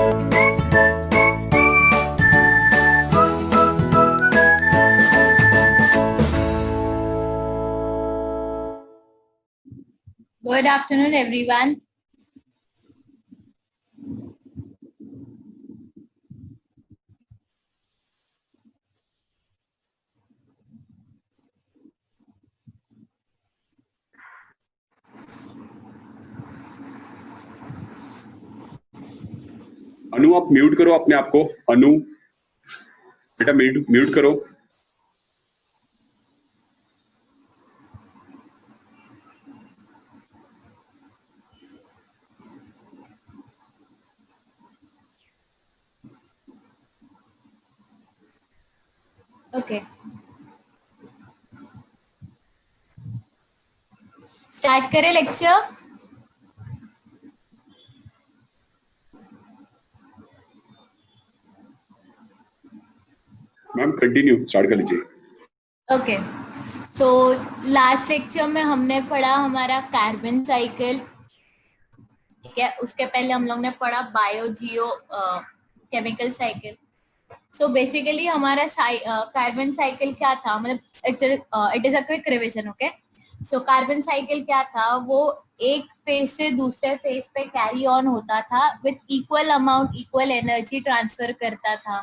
Good afternoon, everyone. अनु, आप mute करो अपने आप को। अनु बेटा म्यूट करो। Okay. स्टार्ट करें लेक्चर। मैम कंटिन्यू स्टार्ट कर लीजिए। ओके, सो लास्ट लेक्चर में हमने पढ़ा हमारा कार्बन साइकिल, ठीक है। उसके पहले हम लोग ने पढ़ा बायो जियो केमिकल साइकिल। सो बेसिकली हमारा कार्बन साइकिल क्या था, मतलब it is a quick revision. Okay, so carbon cycle क्या था, वो एक फेज से दूसरे फेज पे कैरी ऑन होता था with equal amount, equal energy transfer करता था,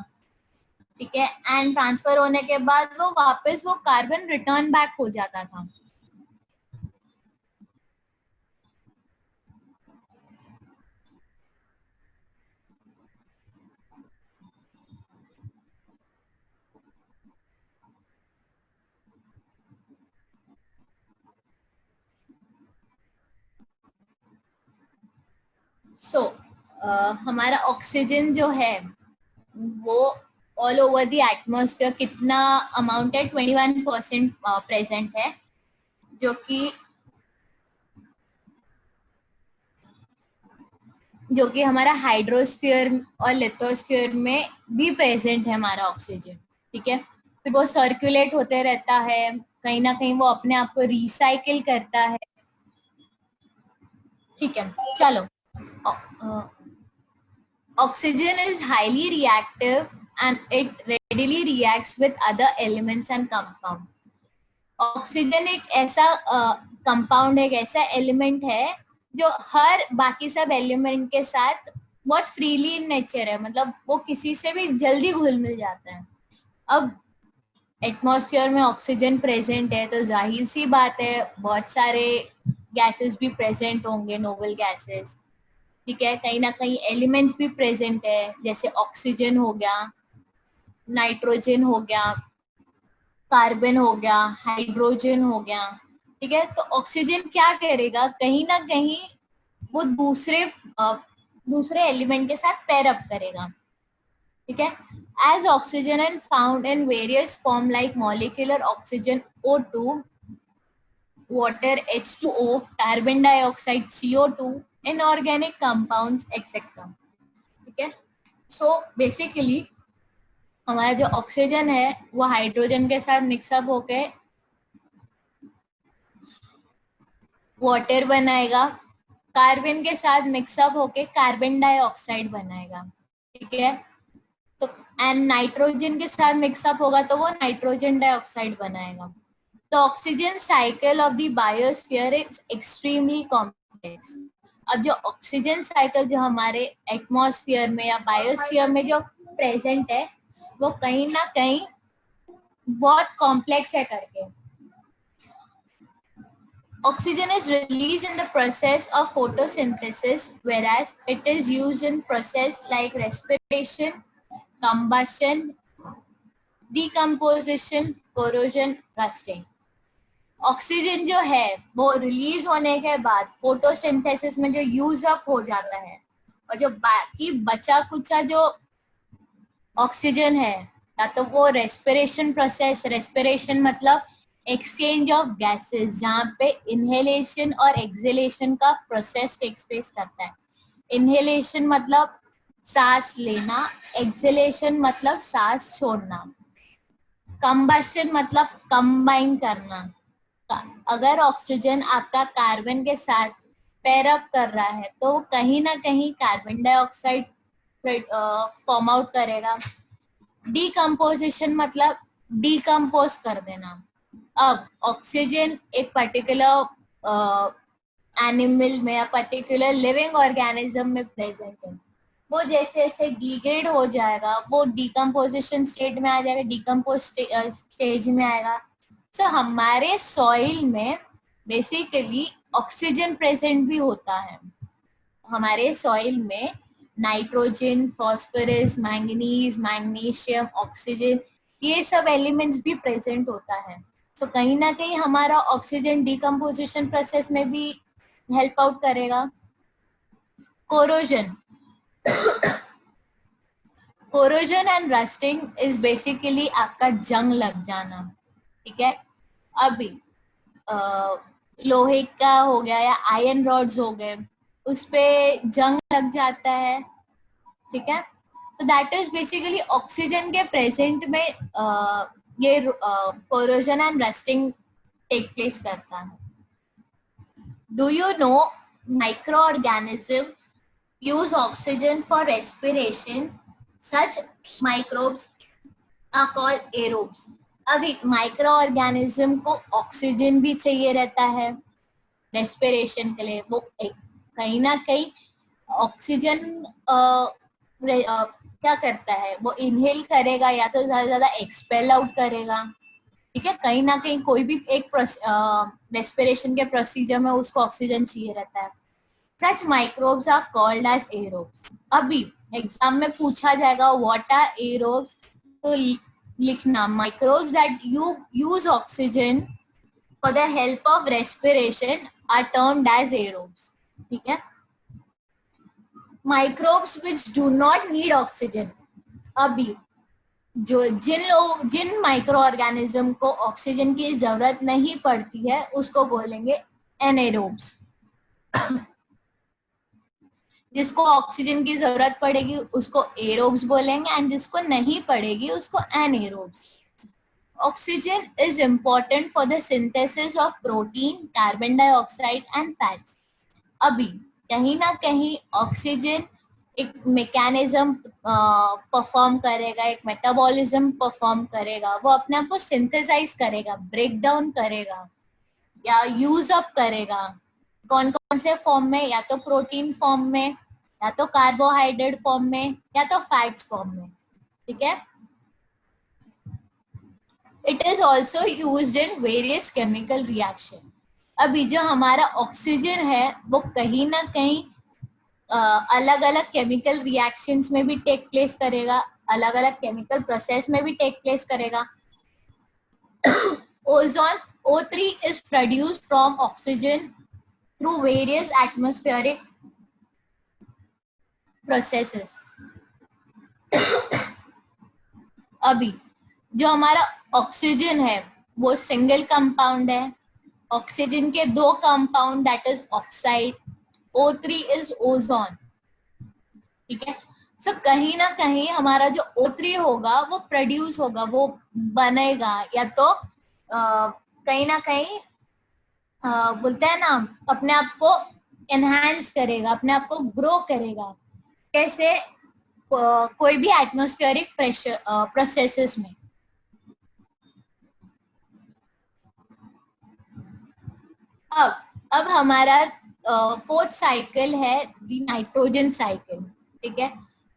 ठीक है। एंड ट्रांसफर होने के बाद वो वापस वो कार्बन रिटर्न बैक हो जाता था। सो हमारा ऑक्सीजन जो है वो ऑल ओवर द एटमॉस्फेयर कितना अमाउंट है, 21% प्रेजेंट है, जो कि हमारा हाइड्रोस्फीयर और लिथोस्फीयर में भी प्रेजेंट है हमारा ऑक्सीजन, ठीक है। फिर वो सर्कुलेट होते रहता है, कहीं ना कहीं वो अपने आप को रिसाइकिल करता है, ठीक है। चलो, oxygen is highly reactive and it readily reacts with other elements and compound. Oxygen एक ऐसा कंपाउंड एक ऐसा एलिमेंट है जो हर बाकी सब एलिमेंट के साथ बहुत फ्रीली इन नेचर है, मतलब वो किसी से भी जल्दी घुल मिल जाता है। अब एटमॉस्फेयर में ऑक्सीजन प्रेजेंट है तो जाहिर सी बात है बहुत सारे गैसेस भी प्रेजेंट होंगे, नोबल गैसेस, ठीक है। कहीं ना कहीं एलिमेंट्स भी प्रेजेंट है, जैसे ऑक्सीजन हो गया, नाइट्रोजन हो गया, कार्बन हो गया, हाइड्रोजन हो गया, ठीक है। तो ऑक्सीजन क्या करेगा, कहीं ना कहीं वो दूसरे एलिमेंट के साथ पेयर अप करेगा, ठीक है। As oxygen and found in various form like molecular oxygen O2, water H2O, carbon dioxide CO2, inorganic compounds etc, ठीक है। सो बेसिकली हमारा जो ऑक्सीजन है वो हाइड्रोजन के साथ मिक्सअप होके वाटर बनाएगा, कार्बन के साथ मिक्सअप होके कार्बन डाइऑक्साइड बनाएगा, ठीक है। तो एंड नाइट्रोजन के साथ मिक्सअप होगा तो वो नाइट्रोजन डाइऑक्साइड बनाएगा। The oxygen cycle of the biosphere is extremely complex. अब जो ऑक्सीजन साइकिल जो हमारे एटमॉस्फेयर में या बायोस्फीयर में जो प्रेजेंट है वो कहीं ना कहीं बहुत कॉम्प्लेक्स है करके। Oxygen is released in the process of photosynthesis, whereas it is used in process like respiration, combustion, decomposition, corrosion, rusting. Oxygen जो है वो रिलीज होने के बाद फोटोसिंथेसिस में जो यूज अप हो जाता है, और जो बाकी बचा कुचा जो ऑक्सीजन है, या तो वो रेस्पिरेशन प्रोसेस, रेस्पिरेशन मतलब एक्सचेंज ऑफ गैसेस, जहाँ पे इनहेलेशन और एक्सहेलेशन का प्रोसेस टेक्स प्लेस करता है। इनहेलेशन मतलब सांस लेना, एक्सहेलेशन मतलब सांस छोड़ना, कंबशन मतलब कंबाइन करना। अगर ऑक्सीजन आपका कार्बन के साथ पेयर अप कर रहा है तो कहीं ना कहीं कार्बन डाइऑक्साइड फॉर्म आउट करेगा। डिकम्पोजिशन मतलब डिकम्पोज कर देना। अब ऑक्सीजन एक पर्टिकुलर एनिमल में या पर्टिकुलर लिविंग ऑर्गेनिज्म में प्रेजेंट है, वो जैसे जैसे डिग्रेड हो जाएगा वो डिकम्पोजिशन स्टेट में आ जाएगा, डिकम्पोज स्टेज में आएगा। सो हमारे सॉइल में बेसिकली ऑक्सीजन प्रेजेंट भी होता है। हमारे सॉइल में nitrogen, phosphorus, manganese, magnesium, oxygen, ये सब एलिमेंट्स भी प्रेजेंट होता है। सो कहीं ना कहीं हमारा ऑक्सीजन डिकम्पोजिशन प्रोसेस में भी हेल्प आउट करेगा। Corrosion corrosion and rusting is basically आपका जंग लग जाना, ठीक है। अभी लोहे का हो गया या आयरन रॉड्स हो गए, उस पे जंग लग जाता है, ठीक है। तो दैट इज बेसिकली ऑक्सीजन के प्रेजेंट में ये corrosion and rusting take place करता है। Do you know micro organism use oxygen for respiration? Such microbes are called aerobes. अभी माइक्रो ऑर्गेनिज्म को ऑक्सीजन भी चाहिए रहता है रेस्पिरेशन के लिए। वो कहीं ना कहीं ऑक्सीजन क्या करता है, वो इनहेल करेगा या तो ज्यादा ज्यादा एक्सपेल आउट करेगा, ठीक है। कहीं ना कहीं कोई भी एक रेस्पिरेशन के प्रोसीजर में उसको ऑक्सीजन चाहिए रहता है। Such microbes are called as aerobes. अभी एग्जाम में पूछा जाएगा what are aerobes, तो लिखना microbes that you use oxygen for the help of respiration are termed as aerobes, ठीक है। Microbes which do not need oxygen, अभी जो जिन माइक्रो ऑर्गेनिज्म को ऑक्सीजन की जरूरत नहीं पड़ती है उसको बोलेंगे एनाएरोब्स। जिसको ऑक्सीजन की जरूरत पड़ेगी उसको एरोब्स बोलेंगे एंड जिसको नहीं पड़ेगी उसको anaerobes. Oxygen is important for the synthesis of protein, carbon dioxide and fats. अभी कहीं ना कहीं ऑक्सीजन एक मैकेनिज्म परफॉर्म करेगा, एक मेटाबॉलिज्म परफॉर्म करेगा, वो अपने आप को सिंथेसाइज करेगा, ब्रेक डाउन करेगा या यूज अप करेगा। कौन कौन से फॉर्म में, या तो प्रोटीन फॉर्म में, या तो कार्बोहाइड्रेट फॉर्म में, या तो फैट्स फॉर्म में, ठीक है। It is also used in various chemical reaction. अभी जो हमारा ऑक्सीजन है वो कहीं ना कहीं अलग अलग केमिकल रिएक्शंस में भी टेक प्लेस करेगा, अलग अलग केमिकल प्रोसेस में भी टेक प्लेस करेगा। Ozone O3 is produced from oxygen through various atmospheric processes. अभी जो हमारा ऑक्सीजन है वो सिंगल कंपाउंड है। ऑक्सीजन के दो compound that is oxide, O3 is ozone, ठीक है। सो कहीं ना कहीं हमारा जो O3 होगा वो प्रोड्यूस होगा, वो बनेगा, या तो कहीं ना कहीं बोलते हैं ना अपने आप को एनहांस करेगा, अपने आप को ग्रो करेगा। कैसे? कोई भी एटमॉस्फेरिक प्रेशर प्रोसेसेस में। अब हमारा फोर्थ साइकिल है दी नाइट्रोजन साइकिल, ठीक है।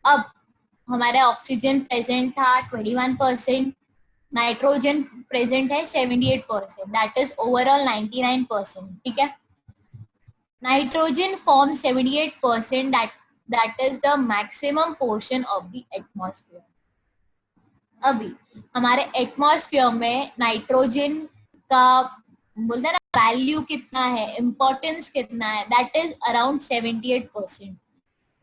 अब हमारा ऑक्सीजन प्रेजेंट था 21%, नाइट्रोजन प्रेजेंट है 78%, दैट इज ओवरऑल 99%, ठीक है। Nitrogen form 78%, that is the maximum portion of the atmosphere. अभी हमारे एटमॉस्फेयर में नाइट्रोजन का बोलते हैं ना वैल्यू कितना है, इम्पोर्टेंस कितना है, that is around 78%.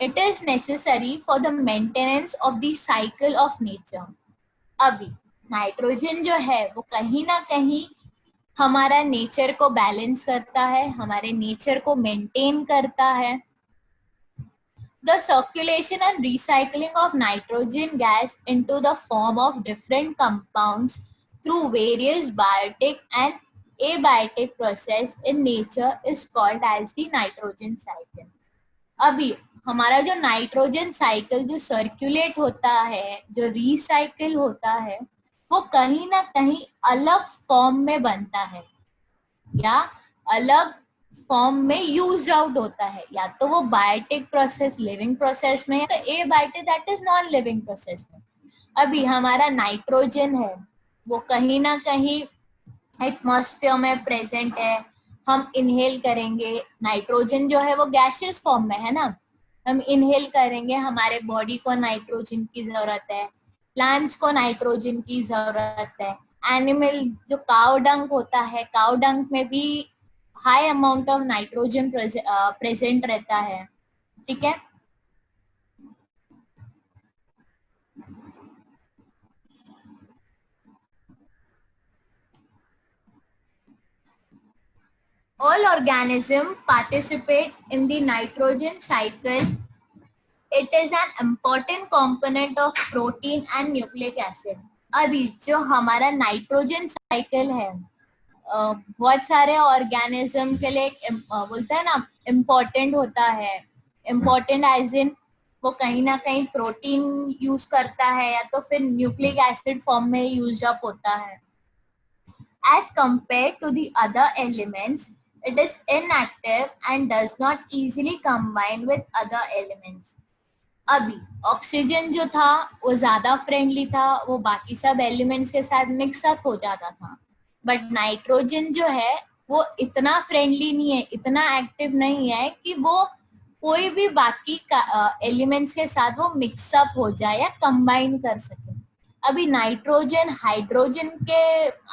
It is necessary for the maintenance of the cycle of nature. अभी नाइट्रोजन जो है वो कहीं ना कहीं हमारा नेचर को बैलेंस करता है, हमारे नेचर को मेंटेन करता है। The circulation and recycling of nitrogen gas into the form of different compounds through various biotic and abiotic process in nature is called as the nitrogen cycle. अभी हमारा जो नाइट्रोजन साइकिल जो circulate होता है, जो recycle होता है, वो कहीं ना कहीं अलग फॉर्म में बनता है या अलग फॉर्म में यूज आउट होता है। या तो वो बायोटिक प्रोसेस लिविंग प्रोसेस में है, तो abiotic that is non living process में। अभी हमारा नाइट्रोजन है वो कहीं ना कहीं एटमॉस्फेयर में प्रेजेंट है, हम इनहेल करेंगे। नाइट्रोजन जो है वो गैसियस फॉर्म में है ना, हम इनहेल करेंगे, हमारे बॉडी को नाइट्रोजन की जरूरत है, प्लांट्स को नाइट्रोजन की जरूरत है। एनिमल जो काउ डंग होता है, काउ डंग में भी high amount of nitrogen present रहता है, ठीक है। All organisms participate in the nitrogen cycle. It is an important component of protein and nucleic acid. अभी जो हमारा नाइट्रोजन साइकिल है बहुत सारे ऑर्गेनिज्म के लिए बोलते हैं ना इम्पोर्टेंट होता है। इम्पोर्टेंट एज इन वो कहीं ना कहीं प्रोटीन यूज करता है या तो फिर न्यूक्लिक एसिड फॉर्म में यूज अप होता है। As compared to the other elements, it is inactive and does not easily combine with other elements. अभी ऑक्सीजन जो था वो ज्यादा फ्रेंडली था, वो बाकी सब एलिमेंट्स के साथ मिक्स अप हो जाता था। बट नाइट्रोजन जो है वो इतना फ्रेंडली नहीं है, इतना एक्टिव नहीं है कि वो कोई भी बाकी एलिमेंट्स के साथ वो मिक्स अप हो जाए या कंबाइन कर सके। अभी नाइट्रोजन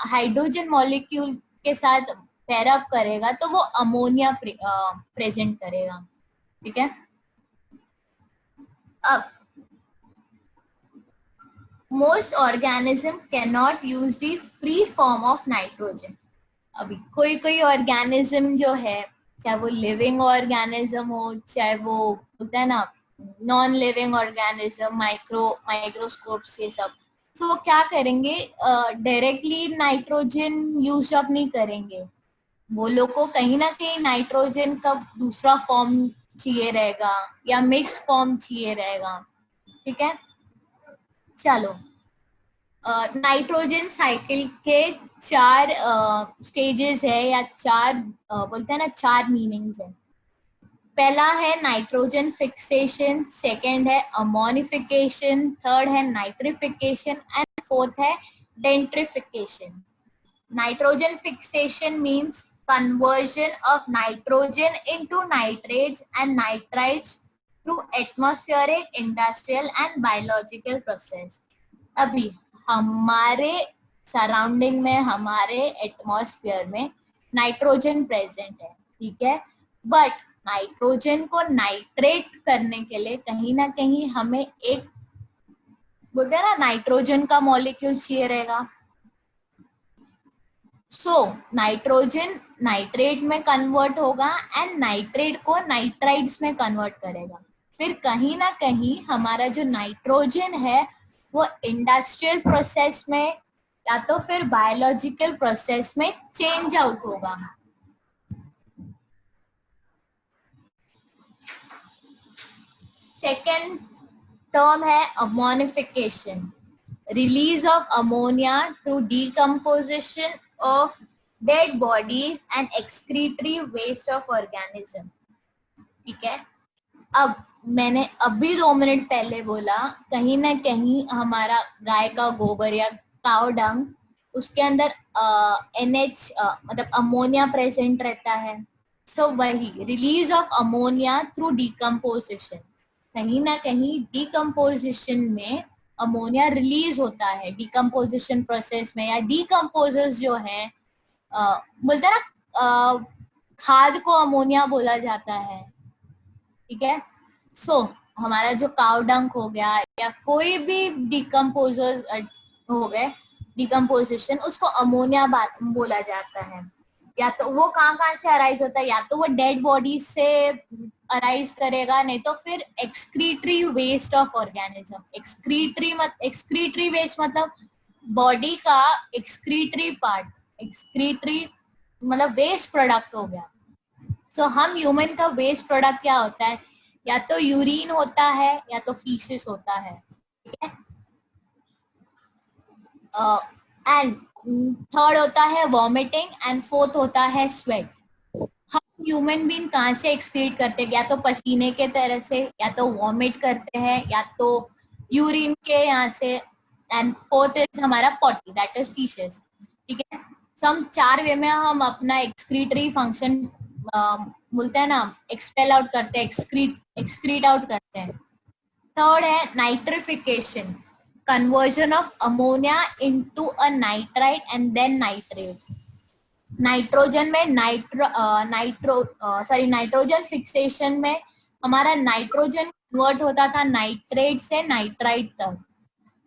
हाइड्रोजन मॉलिक्यूल के साथ पेयर अप करेगा तो वो अमोनिया प्रेजेंट करेगा, ठीक है। अब most organism can not use the free form of nitrogen. अभी कोई कोई ऑर्गेनिज्म जो है, चाहे वो लिविंग ऑर्गेनिज्म हो, चाहे वो होता है ना नॉन लिविंग ऑर्गेनिज्म, माइक्रोस्कोप्स, ये सब, तो वो क्या करेंगे, डायरेक्टली नाइट्रोजन यूज अप नहीं करेंगे। वो लोग को कहीं ना कहीं नाइट्रोजन का दूसरा फॉर्म चाहिए रहेगा या मिक्स्ड फॉर्म चाहिए रहेगा, ठीक है। चलो, नाइट्रोजन साइकिल के 4 स्टेजेस है या 4 बोलते हैं ना 4 मीनिंग्स है। पहला है नाइट्रोजन फिक्सेशन, सेकंड है अमोनिफिकेशन, थर्ड है नाइट्रिफिकेशन एंड फोर्थ है denitrification. Nitrogen fixation means conversion of nitrogen into nitrates and nitrites through atmospheric, industrial and biological process. अभी हमारे सराउंडिंग में, हमारे एटमॉस्फेयर में नाइट्रोजन प्रेजेंट है, ठीक है। बट नाइट्रोजन को नाइट्रेट करने के लिए कहीं ना कहीं हमें एक बोलते हैं ना नाइट्रोजन का मॉलिक्यूल चाहिए रहेगा। सो नाइट्रोजन नाइट्रेट में कन्वर्ट होगा एंड नाइट्रेट को नाइट्राइड्स में कन्वर्ट करेगा। फिर कहीं ना कहीं हमारा जो नाइट्रोजन है वो इंडस्ट्रियल प्रोसेस में या तो फिर बायोलॉजिकल प्रोसेस में चेंज आउट होगा। सेकेंड टर्म है ammonification, release of ammonia through decomposition of dead bodies and excretory waste of organism, ठीक है। अब मैंने अभी 2 मिनट पहले बोला कहीं ना कहीं हमारा गाय का गोबर या काउ डंग, उसके अंदर NH मतलब अमोनिया प्रेजेंट रहता है। सो वही release of ammonia through decomposition, कहीं ना कहीं डिकम्पोजिशन में अमोनिया रिलीज होता है डिकम्पोजिशन प्रोसेस में, या डिकम्पोजर्स जो है बोलते हैं ना खाद को अमोनिया बोला जाता है, ठीक है। सो हमारा जो काउ डंग हो गया या कोई भी डिकम्पोजर्स हो गए डिकम्पोजिशन, उसको अमोनिया बोला जाता है। या तो वो कहाँ से अराइज होता है, या तो वो डेड बॉडी से अराइज करेगा, नहीं तो फिर excretory waste of organism. Excretory waste मतलब बॉडी का एक्सक्रीटरी पार्ट, एक्सक्रीटरी मतलब वेस्ट प्रोडक्ट हो गया। सो हम ह्यूमन का वेस्ट प्रोडक्ट क्या होता है या तो यूरिन होता है या तो फीसिस होता है, ठीक है। एंड थर्ड होता है वॉमिटिंग एंड फोर्थ होता है स्वेट। हम ह्यूमन बीइंग कहाँ से एक्सक्रीट करते हैं, या तो पसीने के तरह से, या तो वॉमिट करते हैं, या तो यूरिन के यहाँ से, एंड फोर्थ इज हमारा पॉटी, दैट इज फीसेस, ठीक है। सो हम 4 वे में हम अपना एक्सक्रीटरी फंक्शन बोलते हैं ना, एक्सपेल आउट करते हैं, एक्सक्रीट आउट करते हैं। थर्ड है nitrification, conversion of ammonia into a nitrite and then nitrate. Nitrogen में नाइट्रोजन फिक्सेशन में हमारा नाइट्रोजन कन्वर्ट होता था नाइट्रेट से नाइट्राइट तक,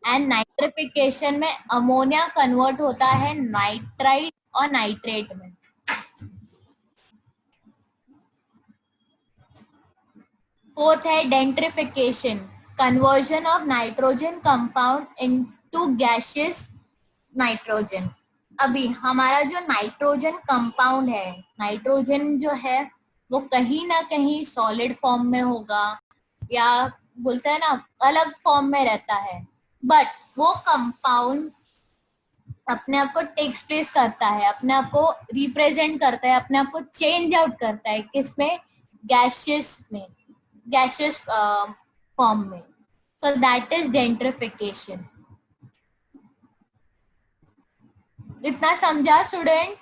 एंड नाइट्रिफिकेशन में अमोनिया कन्वर्ट होता है नाइट्राइट और नाइट्रेट में। फोर्थ है denitrification, conversion of nitrogen compound into gaseous nitrogen. अभी हमारा जो नाइट्रोजन कंपाउंड है, नाइट्रोजन जो है वो कहीं ना कहीं सॉलिड फॉर्म में होगा, या बोलते हैं ना अलग फॉर्म में रहता है, बट वो कंपाउंड अपने आप को टेक्स प्लेस करता है, अपने आप को रिप्रेजेंट करता है, अपने आप को चेंज आउट करता है, किसमें, गैसियस में, गैसियस फॉर्म में। so that is gentrification। इतना समझा स्टूडेंट?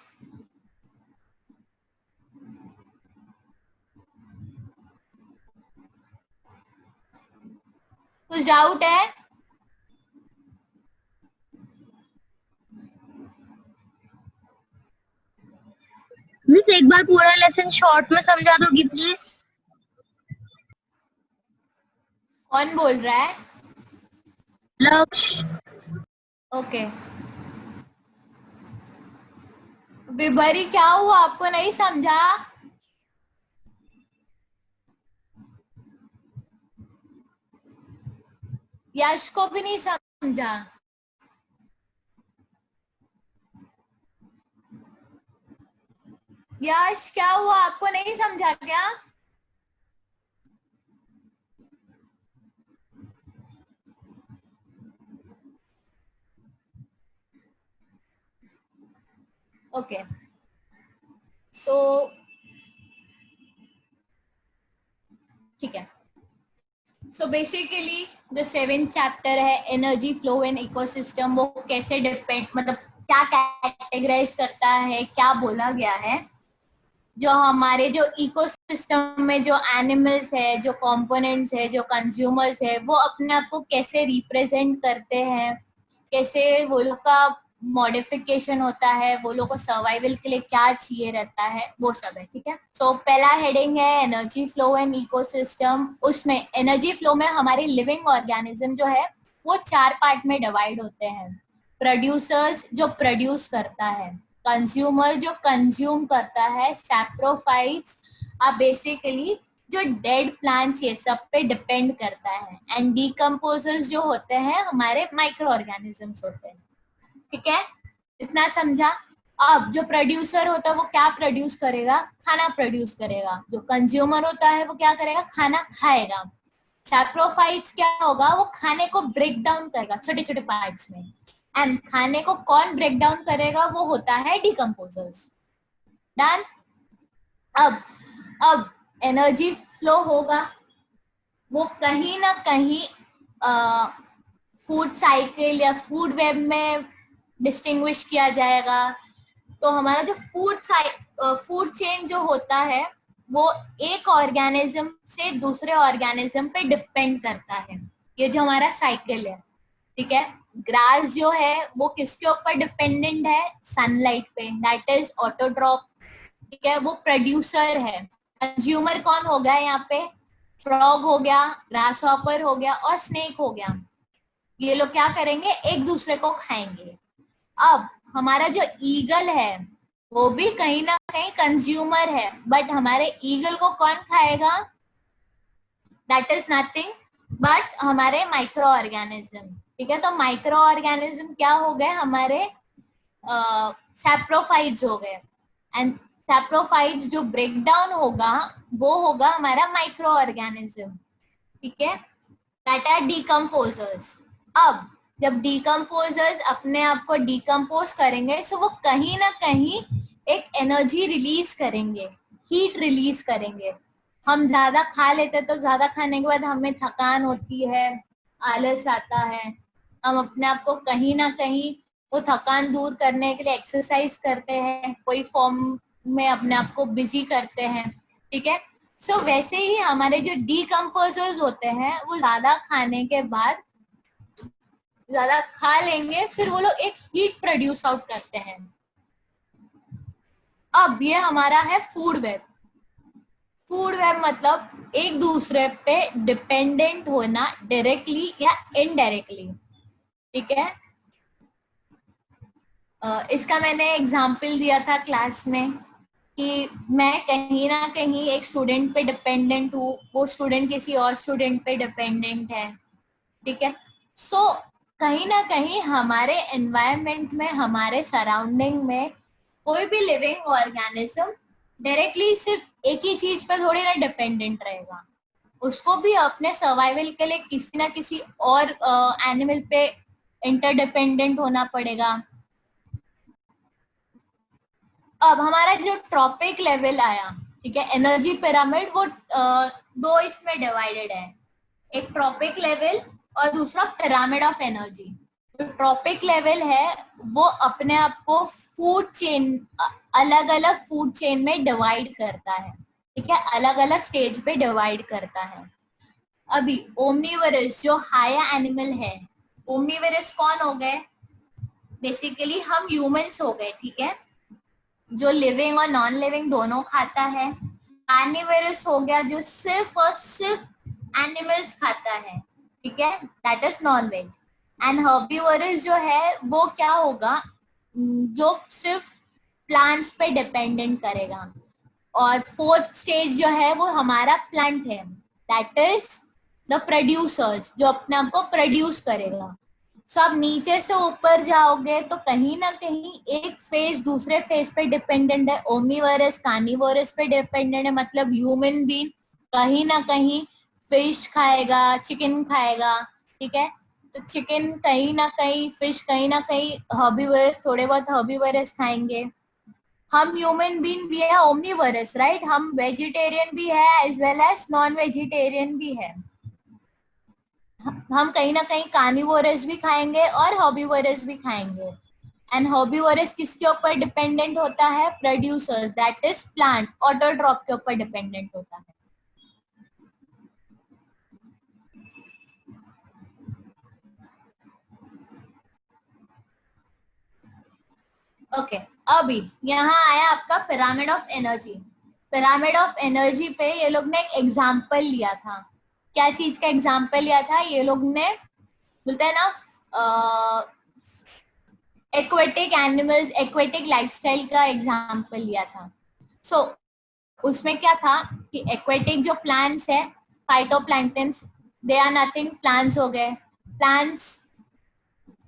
कुछ डाउट है? मिस एक बार पूरा लेसन शॉर्ट में समझा दोगी प्लीज? कौन बोल रहा है? लक्ष्य। ओके। विभरी क्या हुआ, आपको नहीं समझा? यश को भी नहीं समझा? यश क्या हुआ, आपको नहीं समझा क्या? ओके, सो ठीक है। सो बेसिकली जो 7th चैप्टर है एनर्जी फ्लो इन इकोसिस्टम, वो कैसे डिपेंड, मतलब क्या कैटेगराइज करता है, क्या बोला गया है, जो हमारे जो इकोसिस्टम में जो एनिमल्स है, जो कंपोनेंट्स है, जो कंज्यूमर्स है, वो अपने आप को कैसे रिप्रेजेंट करते हैं, कैसे वो लोग का मॉडिफिकेशन होता है, वो लोग को सर्वाइवल के लिए क्या चाहिए रहता है, वो सब है, ठीक है। सो पहला हेडिंग है एनर्जी फ्लो एंड इकोसिस्टम। उसमें एनर्जी फ्लो में हमारे लिविंग ऑर्गेनिज्म जो है वो 4 पार्ट में डिवाइड होते हैं। प्रोड्यूसर्स जो प्रोड्यूस करता है, कंज्यूमर जो कंज्यूम करता है, सैप्रोफाइट्स आर बेसिकली जो डेड प्लांट्स ये सब पे डिपेंड करता है, एंड डीकम्पोजर्स जो होते हैं हमारे माइक्रो ऑर्गेनिजम्स होते हैं, ठीक है। इतना समझा? अब जो प्रोड्यूसर होता है वो क्या प्रोड्यूस करेगा, खाना प्रोड्यूस करेगा। जो कंज्यूमर होता है वो क्या करेगा, खाना खाएगा। सैप्रोफाइट्स क्या होगा, वो खाने को ब्रेक डाउन करेगा छोटे छोटे पार्ट्स में, एंड खाने को कौन ब्रेक डाउन करेगा, वो होता है डीकम्पोजर्स। डन। अब एनर्जी फ्लो होगा, वो कहीं ना कहीं फूड साइकिल या फूड वेब में डिस्टिंग्विश किया जाएगा। तो हमारा जो फूड चेन जो होता है वो एक ऑर्गेनिज्म से दूसरे ऑर्गेनिज्म पे डिपेंड करता है। ये जो हमारा साइकिल है, ठीक है। ग्रास जो है वो किसके ऊपर डिपेंडेंट है, सनलाइट पे, दैट इज ऑटोट्रॉप, ठीक है। वो प्रोड्यूसर है। कंज्यूमर कौन हो गया यहाँ पे, फ्रॉग हो गया, ग्रास हॉपर हो गया और स्नेक हो गया। ये लोग क्या करेंगे, एक दूसरे को खाएंगे। अब हमारा जो ईगल है वो भी कहीं ना कहीं कंज्यूमर है, बट हमारे ईगल को कौन खाएगा, दैट इज नथिंग बट हमारे माइक्रो ऑर्गेनिज्म, ठीक है। तो माइक्रो ऑर्गेनिज्म क्या हो गए, हमारे सैप्रोफाइट्स हो गए, एंड सैप्रोफाइट्स जो ब्रेक डाउन होगा वो होगा हमारा माइक्रो ऑर्गेनिज्म, ठीक है, दैट आर डीकम्पोजर्स। अब जब डीकम्पोजर्स अपने आप को डीकम्पोज करेंगे तो वो कहीं ना कहीं एक एनर्जी रिलीज करेंगे, हीट रिलीज करेंगे। हम ज्यादा खा लेते तो ज्यादा खाने के बाद हमें थकान होती है, आलस आता है, हम अपने आप को कहीं ना कहीं वो थकान दूर करने के लिए एक्सरसाइज करते हैं, कोई फॉर्म में अपने आप को बिजी करते हैं, ठीक है। सो वैसे ही हमारे जो डीकम्पोजर्स होते हैं वो ज्यादा खाने के बाद ज्यादा खा लेंगे, फिर वो लोग एक हीट प्रोड्यूस आउट करते हैं। अब ये हमारा है फूड वेब। फूड वेब मतलब एक दूसरे पे डिपेंडेंट होना डायरेक्टली या इनडायरेक्टली, ठीक है। इसका मैंने एग्जाम्पल दिया था क्लास में कि मैं कहीं ना कहीं एक स्टूडेंट पे डिपेंडेंट हूँ, वो स्टूडेंट किसी और स्टूडेंट पे डिपेंडेंट है, ठीक है। सो कहीं ना कहीं हमारे एनवायरनमेंट में, हमारे सराउंडिंग में कोई भी लिविंग ऑर्गेनिज्म डायरेक्टली सिर्फ एक ही चीज पर थोड़ी ना डिपेंडेंट रहेगा, उसको भी अपने सर्वाइवल के लिए किसी ना किसी और एनिमल पे इंटरडिपेंडेंट होना पड़ेगा। अब हमारा जो ट्रॉपिक लेवल आया, ठीक है, एनर्जी पिरामिड, वो दो इसमें डिवाइडेड है, एक ट्रॉपिक लेवल और दूसरा पिरामिड ऑफ एनर्जी। जो ट्रॉपिक लेवल है वो अपने आप को फूड चेन, अलग अलग फूड चेन में डिवाइड करता है, ठीक है, अलग अलग स्टेज पे डिवाइड करता है। अभी ओमनीवरस जो हायर एनिमल है, ओमनीवरस कौन हो गए? बेसिकली हम ह्यूमंस हो गए, ठीक है, जो लिविंग और नॉन लिविंग दोनों खाता है। कार्निवरस हो गया जो सिर्फ और सिर्फ एनिमल्स खाता है, ठीक है, that is non veg. And herbivorous जो है वो क्या होगा, जो सिर्फ प्लांट्स पे डिपेंडेंट करेगा। और फोर्थ स्टेज जो है वो हमारा प्लांट है, दैट इज द प्रोड्यूसर्स, जो अपने आप को प्रोड्यूस करेगा। सो आप नीचे से ऊपर जाओगे तो कहीं ना कहीं एक फेज दूसरे फेज पे डिपेंडेंट है। ओमनीवरस कार्निवोरस पे डिपेंडेंट है, मतलब ह्यूमन बीइंग कहीं ना कहीं फिश खाएगा, चिकन खाएगा, ठीक है, तो चिकन कहीं ना कहीं, फिश कहीं ना कहीं, हर्बीवरस थोड़े बहुत हर्बीवरस खाएंगे। हम ह्यूमन बीइंग भी है ओमनीवरस, राइट, हम वेजिटेरियन भी है as well as non vegetarian भी है। हम कहीं ना कहीं कार्निवोरस भी खाएंगे और हर्बीवोरस भी खाएंगे। एंड हर्बीवोरस किसके ऊपर डिपेंडेंट होता है? Producers, that is plant, autotroph के ऊपर डिपेंडेंट होता है। ओके, अभी यहाँ आया आपका pyramid of energy. Pyramid of energy पे ये लोग ने एक एग्जाम्पल लिया था। क्या चीज का एग्जाम्पल लिया था? ये लोग ने बोलते हैं ना एक्वेटिक एनिमल्स, एक्वेटिक लाइफस्टाइल का एग्जाम्पल लिया था। सो उसमें क्या था कि एक्वेटिक जो प्लांट्स है, phytoplanktons, they are nothing, plants हो गए। प्लांट्स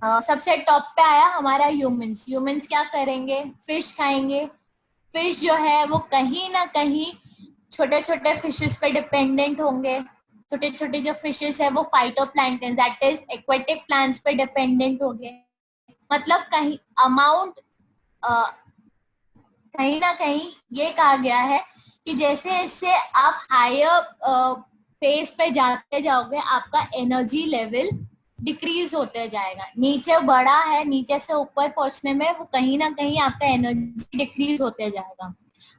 सबसे टॉप पे आया हमारा ह्यूमंस। ह्यूमंस क्या करेंगे? फिश खाएंगे। फिश जो है वो कहीं ना कहीं छोटे छोटे फिशेस पे डिपेंडेंट होंगे। छोटे छोटे जो फिशेस है वो phytoplankton, that is aquatic plants पे डिपेंडेंट होंगे। मतलब कहीं अमाउंट कहीं ना कहीं ये कहा गया है कि जैसे जैसे आप हायर फेज पे जाते जाओगे आपका एनर्जी लेवल डिक्रीज होते जाएगा। नीचे बड़ा है, नीचे से ऊपर पहुंचने में वो कहीं ना कहीं आपका एनर्जी डिक्रीज होते जाएगा।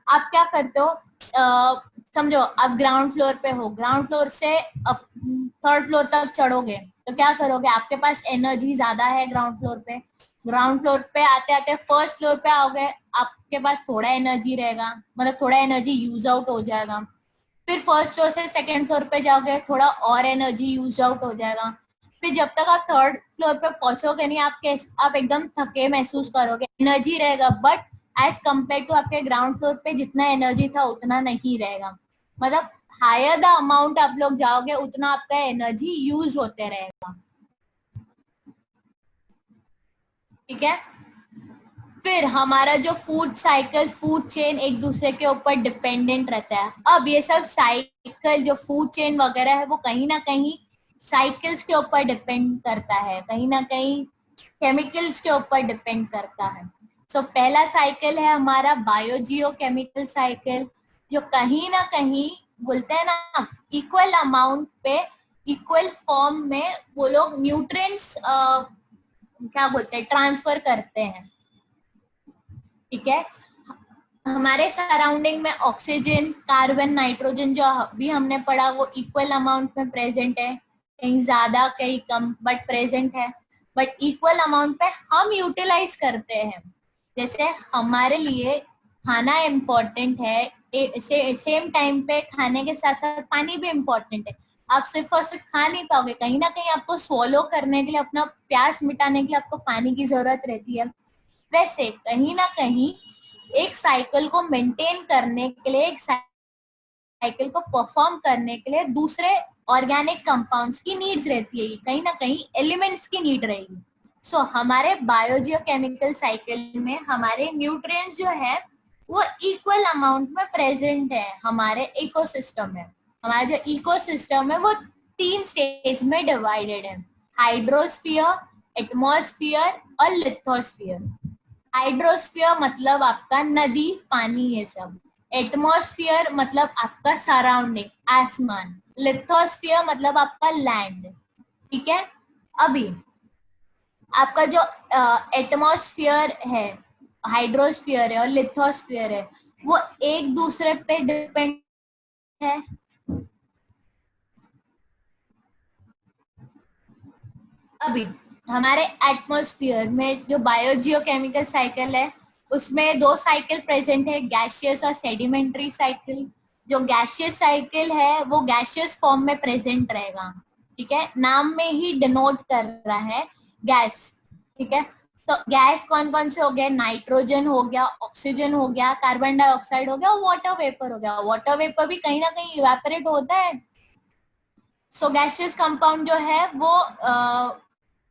आप क्या करते हो, समझो आप ग्राउंड फ्लोर पे हो, ग्राउंड फ्लोर से थर्ड फ्लोर तक चढ़ोगे तो क्या करोगे? आपके पास एनर्जी ज्यादा है ग्राउंड फ्लोर पे। ग्राउंड फ्लोर पे आते आते फर्स्ट फ्लोर पे आओगे, आपके पास थोड़ा एनर्जी रहेगा, मतलब थोड़ा एनर्जी यूज आउट हो जाएगा। फिर फर्स्ट फ्लोर से सेकंड फ्लोर पे जाओगे, थोड़ा और एनर्जी यूज आउट हो जाएगा। फिर जब तक आप थर्ड फ्लोर पे पहुंचोगे नहीं, आप एकदम थके महसूस करोगे, एनर्जी रहेगा बट एज कम्पेयर टू आपके ग्राउंड फ्लोर पे जितना एनर्जी था उतना नहीं रहेगा। मतलब हायर द अमाउंट आप लोग जाओगे उतना आपका एनर्जी यूज होते रहेगा, ठीक है। फिर हमारा जो फूड साइकिल, फूड चेन एक दूसरे के ऊपर डिपेंडेंट रहता है। अब ये सब साइकिल जो फूड चेन वगैरह है वो कहीं ना कहीं साइकिल्स के ऊपर डिपेंड करता है, कहीं ना कहीं केमिकल्स के ऊपर डिपेंड करता है। सो पहला साइकिल है हमारा बायोजियो केमिकल साइकिल, जो कहीं ना कहीं बोलते हैं ना इक्वल अमाउंट पे इक्वल फॉर्म में वो लोग न्यूट्रिएंट्स क्या बोलते हैं ट्रांसफर करते हैं। ठीक है, हमारे सराउंडिंग में ऑक्सीजन, कार्बन, नाइट्रोजन जो भी हमने पढ़ा वो इक्वल अमाउंट में प्रेजेंट है, कहीं ज्यादा कहीं कम बट प्रेजेंट है, बट इक्वल अमाउंट पे हम यूटिलाइज करते हैं। जैसे हमारे लिए खाना इम्पोर्टेंट है, सेम टाइम पे खाने के साथ साथ पानी भी इम्पोर्टेंट है। आप सिर्फ और सिर्फ खा नहीं पाओगे, कहीं ना कहीं आपको स्वॉलो करने के लिए, अपना प्यास मिटाने के लिए आपको पानी की जरूरत रहती है। वैसे कहीं ना कहीं एक साइकिल को मेंटेन करने के लिए, एक साइकिल को परफॉर्म करने के लिए दूसरे ऑर्गेनिक कंपाउंड्स की नीड्स रहती है, कहीं ना कहीं एलिमेंट्स की नीड रहेगी। सो हमारे बायोजियो केमिकल साइकिल में हमारे न्यूट्रिएंट्स जो है वो इक्वल अमाउंट में प्रेजेंट है हमारे इकोसिस्टम में। हमारा जो इकोसिस्टम है वो 3 स्टेज में डिवाइडेड है, हाइड्रोस्फीयर, एटमॉस्फेयर और लिथोस्फीयर। हाइड्रोस्फीयर मतलब आपका नदी, पानी, ये सब। एटमॉस्फेयर मतलब आपका सराउंडिंग, आसमान। लिथोस्फीयर मतलब आपका लैंड। ठीक है, अभी आपका जो एटमॉस्फेयर है, हाइड्रोस्फीयर है और लिथोस्फीयर है, वो एक दूसरे पे डिपेंड है। अभी हमारे एटमॉस्फेयर में जो बायोजियो केमिकल साइकिल है उसमें 2 साइकिल प्रेजेंट है, गैसियस और सेडिमेंट्री साइकिल। जो गैसियस साइकिल है वो गैसियस फॉर्म में प्रेजेंट रहेगा। ठीक है, नाम में ही डिनोट कर रहा है गैस। ठीक है, तो गैस कौन कौन से हो गए, नाइट्रोजन हो गया, ऑक्सीजन हो गया, कार्बन डाइऑक्साइड हो गया और वाटर वेपर हो गया। वाटर वेपर भी कहीं ना कहीं इवेपोरेट होता है। सो गैसियस कंपाउंड जो है वो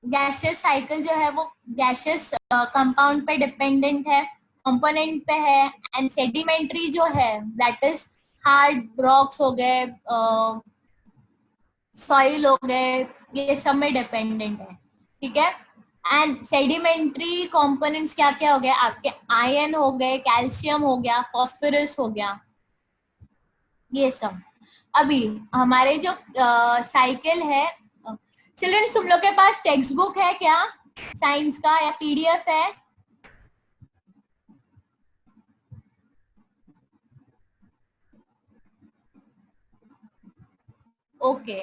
गैसियस साइकिल जो है वो गैसियस कंपाउंड पे डिपेंडेंट है, कंपोनेंट पे है। एंड सेडिमेंट्री जो है दैट इज हार्ड रॉक्स हो गए, सॉइल हो गए, ये सब में डिपेंडेंट है। ठीक है, एंड सेडिमेंट्री कंपोनेंट्स क्या क्या हो गए आपके, आयरन हो गए, कैल्शियम हो गया, फास्फोरस हो गया, ये सब। अभी हमारे जो साइकिल है, चिल्ड्रंस तुम लोग के पास टेक्स्ट बुक है क्या साइंस का या पीडीएफ है? ओके,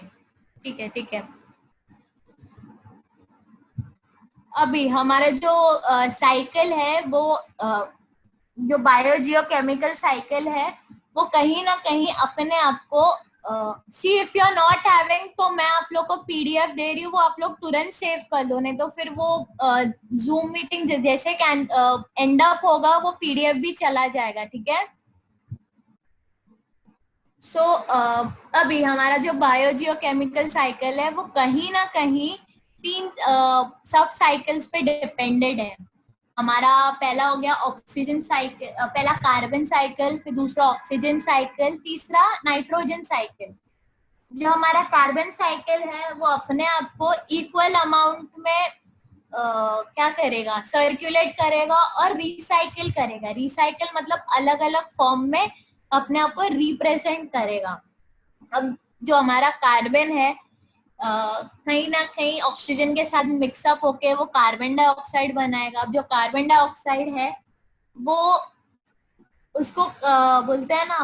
ठीक है ठीक है। अभी हमारा जो साइकिल है वो जो बायोजियो केमिकल साइकिल है वो कहीं ना कहीं अपने आप को see if you are not having, तो मैं आप लोग को पीडीएफ दे रही हूँ, वो आप लोग तुरंत सेव कर लो, नहीं तो फिर वो जूम मीटिंग जैसे एंड अप होगा वो पीडीएफ भी चला जाएगा। ठीक है, सो अभी हमारा जो बायोजियो केमिकल साइकिल है वो कहीं ना कहीं 3 सब साइकिल्स पे डिपेंडेड है। हमारा पहला हो गया ऑक्सीजन साइकिल, पहला कार्बन साइकिल, फिर दूसरा ऑक्सीजन साइकिल, तीसरा नाइट्रोजन साइकिल। जो हमारा कार्बन साइकिल है वो अपने आप को इक्वल अमाउंट में क्या करेगा, सर्कुलेट करेगा और रिसाइकिल करेगा। रिसाइकिल मतलब अलग अलग फॉर्म में अपने आप को रिप्रेजेंट करेगा। अब जो हमारा कार्बन है कहीं ना कहीं ऑक्सीजन के साथ मिक्सअप होके वो कार्बन डाइऑक्साइड बनाएगा। अब जो कार्बन डाइऑक्साइड है वो उसको बोलते हैं ना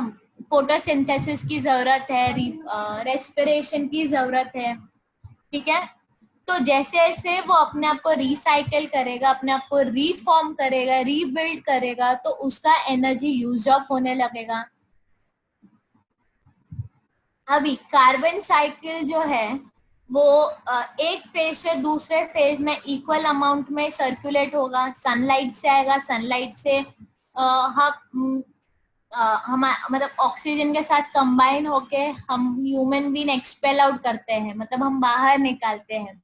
फोटोसिंथेसिस की जरूरत है, रेस्पिरेशन की जरूरत है। ठीक है, तो जैसे जैसे वो अपने आप को रिसाइकिल करेगा, अपने आप को रीफॉर्म करेगा, रीबिल्ड करेगा, तो उसका एनर्जी यूज अप होने लगेगा। अभी कार्बन साइकिल जो है वो एक फेज से दूसरे फेज में इक्वल अमाउंट में सर्कुलेट होगा। सनलाइट से आएगा, सनलाइट से हम मतलब ऑक्सीजन के साथ कंबाइन होके हम ह्यूमन बीइंग एक्सपेल आउट करते हैं, मतलब हम बाहर निकालते हैं।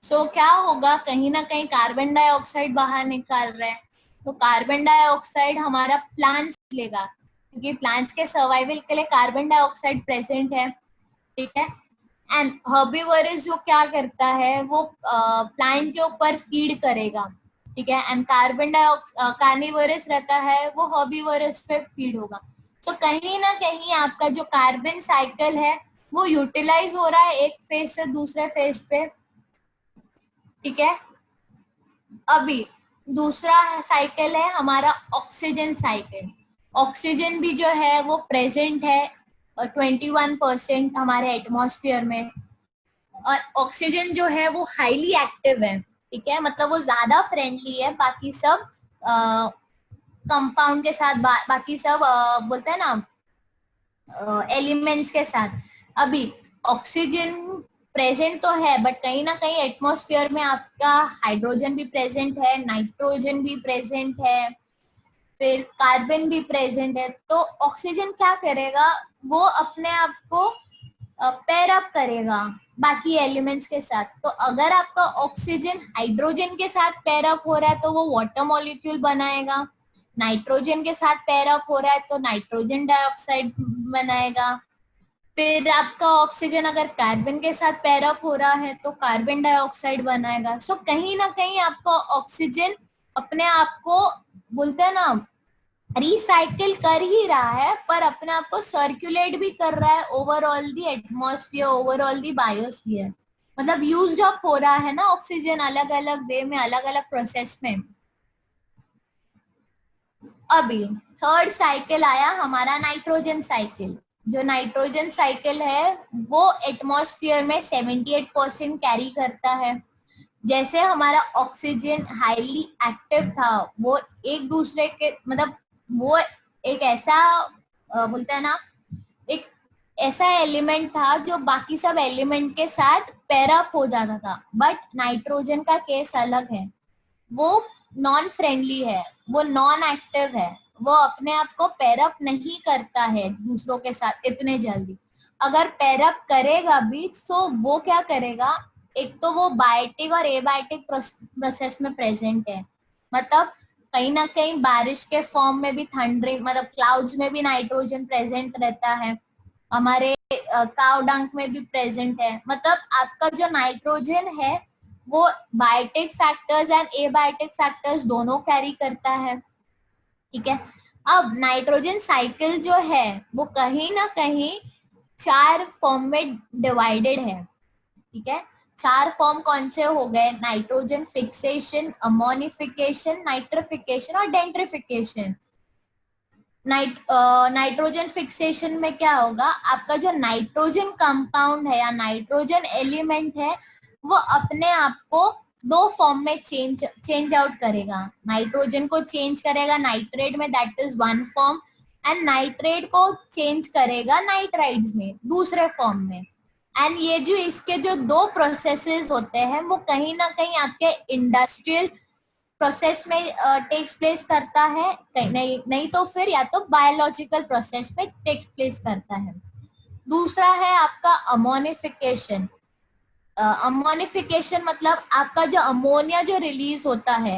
सो क्या होगा, कहीं ना कहीं कार्बन डाइऑक्साइड बाहर निकाल रहे हैं, तो कार्बन डाइऑक्साइड हमारा प्लांट्स लेगा, क्योंकि प्लांट्स के सर्वाइवल के लिए कार्बन डाइऑक्साइड प्रेजेंट है, ठीक है। एंड हर्बीवोरस जो क्या करता है, वो प्लांट के ऊपर फीड करेगा, ठीक है। एंड कार्बन डाइऑक्साइड कार्निवोरस रहता है, वो हर्बीवोरस पे फीड होगा। सो कहीं ना कहीं आपका जो कार्बन साइकिल है वो यूटिलाइज हो रहा है एक फेज से दूसरे फेज पे, ठीक है। अभी दूसरा साइकिल है हमारा ऑक्सीजन साइकिल। ऑक्सीजन भी जो है वो प्रेजेंट है 21% हमारे एटमॉस्फेयर में। और ऑक्सीजन जो है वो हाईली एक्टिव है, ठीक है, मतलब वो ज्यादा फ्रेंडली है बाकी सब कंपाउंड के साथ, बाकी सब बोलते हैं ना एलिमेंट्स के साथ। अभी ऑक्सीजन प्रेजेंट तो है, बट कहीं ना कहीं एटमॉस्फेयर में आपका हाइड्रोजन भी प्रेजेंट है, नाइट्रोजन भी प्रेजेंट है, फिर कार्बन भी प्रेजेंट है। तो ऑक्सीजन क्या करेगा, वो अपने आप को पेयर अप करेगा बाकी एलिमेंट्स के साथ। तो अगर आपका ऑक्सीजन हाइड्रोजन के साथ पेयर अप हो रहा है तो वो वाटर मॉलिक्यूल बनाएगा, नाइट्रोजन के साथ पेयर अप हो रहा है तो नाइट्रोजन डाइऑक्साइड बनाएगा। फिर आपका ऑक्सीजन अगर कार्बन के साथ पेयर अप हो रहा है तो कार्बन डाइऑक्साइड बनाएगा। सो कहीं ना कहीं आपका ऑक्सीजन अपने आप को बोलते हैं ना रिसाइकिल कर ही रहा है, पर अपने आप को सर्कुलेट भी कर रहा है ओवरऑल दी एटमॉस्फेयर, ओवरऑल दी बायोस्फीयर। मतलब यूज्ड अप हो रहा है ना ऑक्सीजन अलग अलग वे में, अलग अलग प्रोसेस में। अभी थर्ड साइकिल आया हमारा नाइट्रोजन साइकिल। जो नाइट्रोजन साइकिल है वो एटमॉस्फेयर में 78% कैरी करता है। जैसे हमारा ऑक्सीजन हाईली एक्टिव था, वो एक दूसरे के मतलब वो एक ऐसा बोलते हैं ना एक ऐसा एलिमेंट था जो बाकी सब एलिमेंट के साथ पेयर अप हो जाता था। बट नाइट्रोजन का केस अलग है, वो नॉन फ्रेंडली है, वो नॉन एक्टिव है, वो अपने आप को पेयर अप नहीं करता है दूसरों के साथ इतने जल्दी। अगर पेयर अप करेगा भी तो वो क्या करेगा, एक तो वो बायोटिक और एबायोटिक प्रोसेस में प्रेजेंट है। मतलब कहीं ना कहीं बारिश के फॉर्म में भी, थंडरिंग मतलब क्लाउड्स में भी नाइट्रोजन प्रेजेंट रहता है, हमारे काउ डंक में भी प्रेजेंट है। मतलब आपका जो नाइट्रोजन है वो biotic factors and abiotic factors दोनों कैरी करता है, ठीक है। अब नाइट्रोजन साइकिल जो है वो कहीं ना कहीं 4 फॉर्म में डिवाइडेड है, ठीक है। 4 फॉर्म कौन से हो गए, नाइट्रोजन फिक्सेशन, अमोनिफिकेशन, नाइट्रिफिकेशन और डेंट्रिफिकेशन। नाइट्रोजन फिक्सेशन में क्या होगा, आपका जो नाइट्रोजन कंपाउंड है या नाइट्रोजन एलिमेंट है वो अपने आप को 2 फॉर्म में चेंज आउट करेगा। नाइट्रोजन को चेंज करेगा नाइट्रेट में, that is 1 form, and nitrate को चेंज करेगा नाइट्राइड्स में, दूसरे फॉर्म में। एंड ये जो इसके जो 2 प्रोसेसेस होते हैं वो कहीं ना कहीं आपके इंडस्ट्रियल प्रोसेस में टेक्स प्लेस करता है, नहीं तो फिर या तो बायोलॉजिकल प्रोसेस में टेक प्लेस करता है। दूसरा है आपका अमोनिफिकेशन। अमोनिफिकेशन मतलब आपका जो अमोनिया जो रिलीज होता है,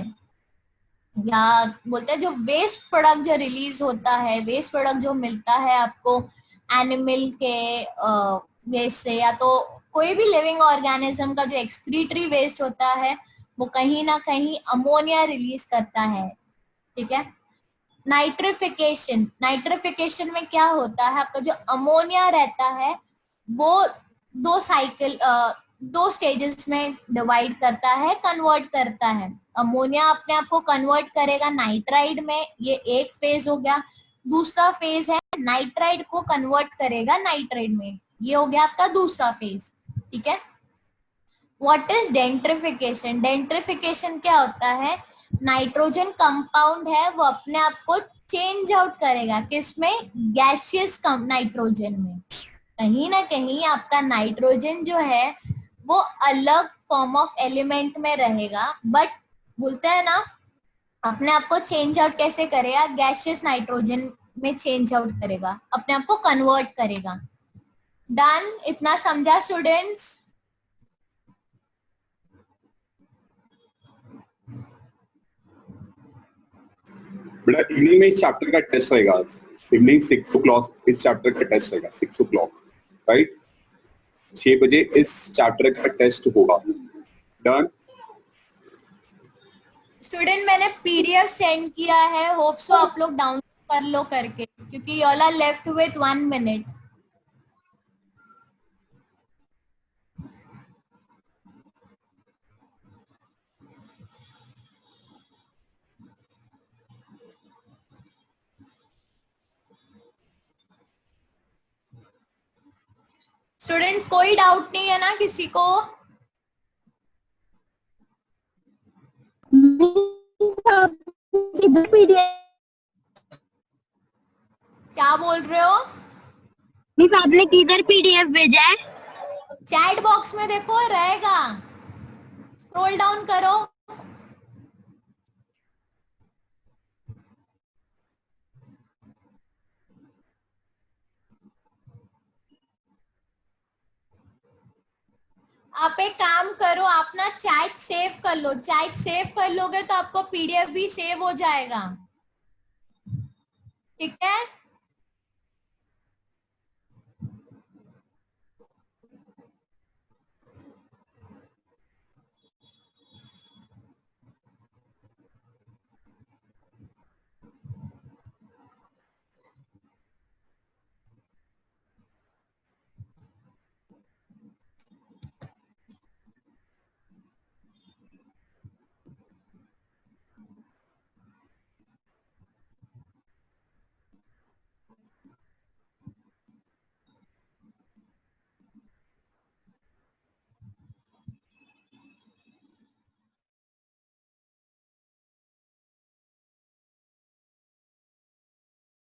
या बोलते हैं जो वेस्ट प्रोडक्ट जो रिलीज होता है, वेस्ट प्रोडक्ट जो मिलता है आपको एनिमल के वेस्ट से, या तो कोई भी लिविंग ऑर्गेनिज्म का जो एक्सक्रीटरी वेस्ट होता है वो कहीं ना कहीं अमोनिया रिलीज करता है, ठीक है। नाइट्रिफिकेशन, नाइट्रिफिकेशन में क्या होता है, आपका जो अमोनिया रहता है वो 2 स्टेजेस में डिवाइड करता है, कन्वर्ट करता है। अमोनिया अपने आप को कन्वर्ट करेगा नाइट्राइड में, ये एक फेज हो गया। दूसरा फेज है नाइट्राइड को कन्वर्ट करेगा नाइट्राइड में, ये हो गया आपका दूसरा फेज, ठीक है। व्हाट इज डेंट्रिफिकेशन, डेंट्रिफिकेशन क्या होता है, नाइट्रोजन कंपाउंड है वो अपने आप को चेंज आउट करेगा, किसमें, गैसियस नाइट्रोजन में। कहीं ना कहीं आपका नाइट्रोजन जो है वो अलग फॉर्म ऑफ एलिमेंट में रहेगा, बट बोलते हैं ना अपने आप को चेंज आउट कैसे करेगा, गैसियस नाइट्रोजन में चेंज आउट करेगा, अपने आप को कन्वर्ट करेगा। डन, इतना समझा स्टूडेंट्स? बेटा इवनिंग में इस चैप्टर का टेस्ट रहेगा, इवनिंग 6 o'clock इस चैप्टर का टेस्ट रहेगा, 6 o'clock, राइट? 6 बजे इस चैप्टर का टेस्ट होगा। डन? स्टूडेंट मैंने पीडीएफ सेंड किया है, होप सो आप लोग डाउनलोड कर लो करके, क्योंकि you all are left with 1 minute। Student कोई डाउट नहीं है ना किसी को? क्या बोल रहे हो? मिस आपने किधर पीडीएफ भेजा है? चैट बॉक्स में देखो रहेगा, स्क्रॉल डाउन करो। आप एक काम करो, आप ना चैट सेव कर लो, चैट सेव कर लोगे तो आपको पीडीएफ भी सेव हो जाएगा, ठीक है?